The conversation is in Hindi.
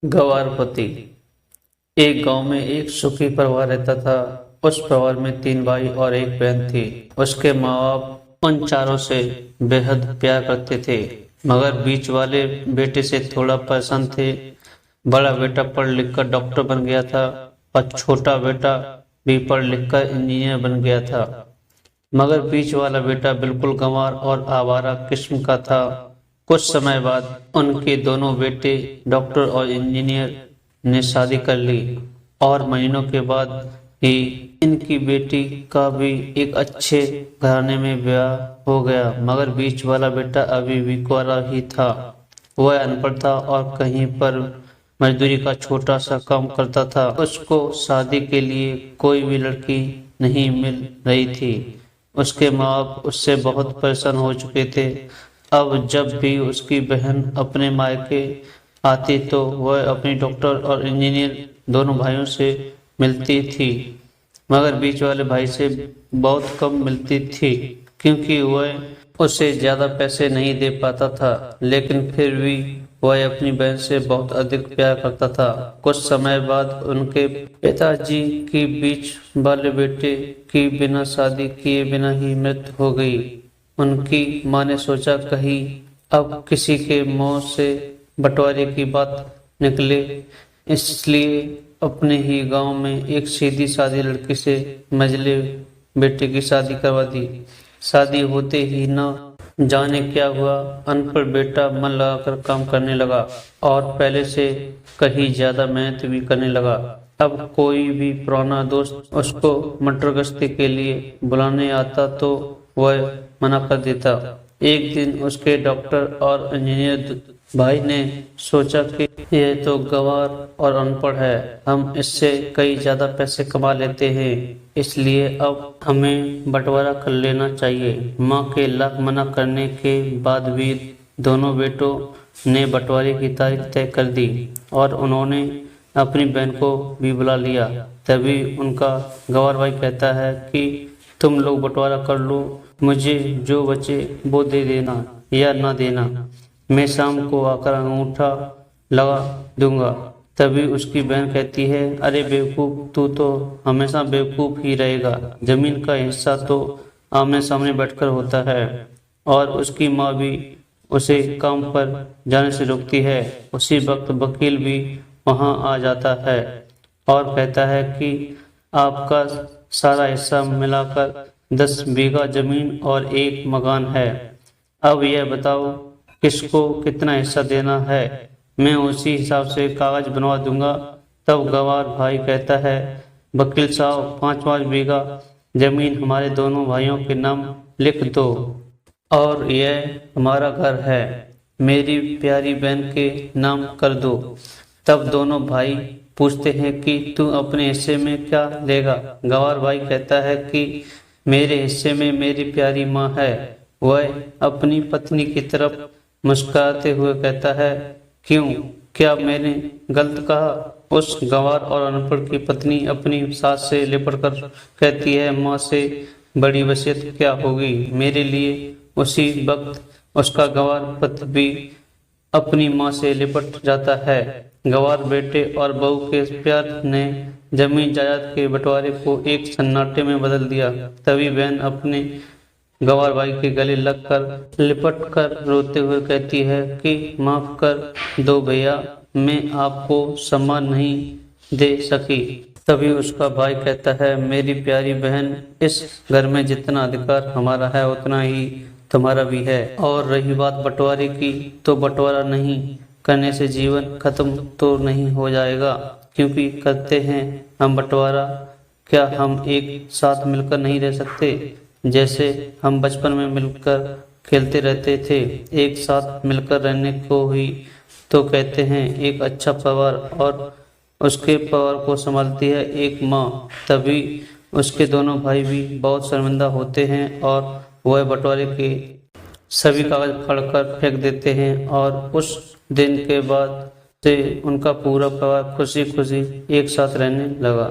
गवारपति। एक गांव में एक सुखी परिवार रहता था। उस परिवार में 3 भाई और एक बहन थी। उसके माँ बाप उन चारों से बेहद प्यार करते थे, मगर बीच वाले बेटे से थोड़ा परेशान थे। बड़ा बेटा पढ़ लिख कर डॉक्टर बन गया था और छोटा बेटा भी पढ़ लिख कर इंजीनियर बन गया था। मगर बीच वाला बेटा बिल्कुल गंवार और आवारा किस्म का था। कुछ समय बाद उनके दोनों बेटे डॉक्टर और इंजीनियर ने शादी कर ली और महीनों के बाद ही इनकी बेटी का भी एक अच्छे घराने में ब्याह हो गया। मगर बीच वाला बेटा अभी भी कुंवारा ही था। वह अनपढ़ था और कहीं पर मजदूरी का छोटा सा काम करता था। उसको शादी के लिए कोई भी लड़की नहीं मिल रही थी। उसके माँ बाप उससे बहुत परेशान हो चुके थे। अब जब भी उसकी बहन अपने मायके आती तो वह अपनी डॉक्टर और इंजीनियर दोनों भाइयों से मिलती थी, मगर बीच वाले भाई से बहुत कम मिलती थी क्योंकि वह उसे ज्यादा पैसे नहीं दे पाता था। लेकिन फिर भी वह अपनी बहन से बहुत अधिक प्यार करता था। कुछ समय बाद उनके पिताजी की बीच वाले बेटे की बिना शादी किए बिना ही मृत्यु हो गई। उनकी माँ ने सोचा कहीं अब किसी के मुंह से बंटवारे की बात निकले, इसलिए अपने ही गांव में एक सीधी सादी लड़की से मझले बेटे की शादी करवा दी। शादी होते ही न जाने क्या हुआ, अनपढ़ बेटा मन लगाकर काम करने लगा और पहले से कहीं ज्यादा मेहनत भी करने लगा। अब कोई भी पुराना दोस्त उसको मटर गश्ती के लिए बुलाने आता तो वह मना कर देता। एक दिन उसके डॉक्टर और इंजीनियर भाई ने सोचा कि यह तो गंवार और अनपढ़ है, हम इससे कई ज्यादा पैसे कमा लेते हैं, इसलिए अब हमें बंटवारा कर लेना चाहिए। माँ के लाख मना करने के बाद भी दोनों बेटों ने बंटवारे की तारीख तय कर दी और उन्होंने अपनी बहन को भी बुला लिया। तभी उनका गंवार भाई कहता है कि तुम लोग बंटवारा कर लो, मुझे जो बचे वो दे देना या ना देना, मैं शाम को आकर अंगूठा लगा दूंगा। तभी उसकी बहन कहती है, अरे बेवकूफ, तू तो हमेशा बेवकूफ ही रहेगा, जमीन का हिस्सा तो आमने सामने बैठकर होता है। और उसकी माँ भी उसे काम पर जाने से रोकती है। उसी वक्त वकील भी वहां आ जाता है और कहता है कि आपका सारा हिस्सा मिलाकर 10 बीघा जमीन और 1 मकान है। अब यह बताओ किसको कितना हिस्सा देना है, मैं उसी हिसाब से कागज बनवा दूंगा। तब गंवार भाई कहता है, वकील साहब 5-5 बीघा जमीन हमारे दोनों भाइयों के नाम लिख दो और यह हमारा घर है, मेरी प्यारी बहन के नाम कर दो। तब दोनों भाई पूछते हैं कि तू अपने हिस्से में क्या लेगा। गंवार भाई कहता है कि मेरे हिस्से में मेरी प्यारी माँ है। वह अपनी पत्नी की तरफ मुस्कुराते हुए कहता है, क्यों, क्या मैंने गलत कहा? उस गंवार और अनपढ़ की पत्नी अपनी सास से लिपट कर कहती है, माँ से बड़ी वसीयत क्या होगी मेरे लिए। उसी वक्त उसका गंवार पति भी अपनी माँ से लिपट जाता है। गंवार बेटे और बहू के प्यार ने जमीन जायदाद के बंटवारे को एक सन्नाटे में बदल दिया। तभी बहन अपने गंवार भाई के गले लगकर लिपट कर रोते हुए कहती है कि माफ कर दो भैया, मैं आपको सम्मान नहीं दे सकी। तभी उसका भाई कहता है, मेरी प्यारी बहन, इस घर में जितना अधिकार हमारा है उतना ही तुम्हारा भी है। और रही बात बंटवारे की, तो बंटवारा नहीं करने से जीवन खत्म तो नहीं हो जाएगा, क्योंकि करते हैं हम बंटवारा, क्या हम एक साथ मिलकर नहीं रह सकते? जैसे हम बचपन में मिलकर खेलते रहते थे, एक साथ मिलकर रहने को ही तो कहते हैं एक अच्छा परिवार। और उसके परिवार को संभालती है एक माँ। तभी उसके दोनों भाई भी बहुत शर्मिंदा होते हैं और वह बंटवारे के सभी कागज फाड़कर फेंक देते हैं और उस दिन के बाद से उनका पूरा परिवार खुशी खुशी एक साथ रहने लगा।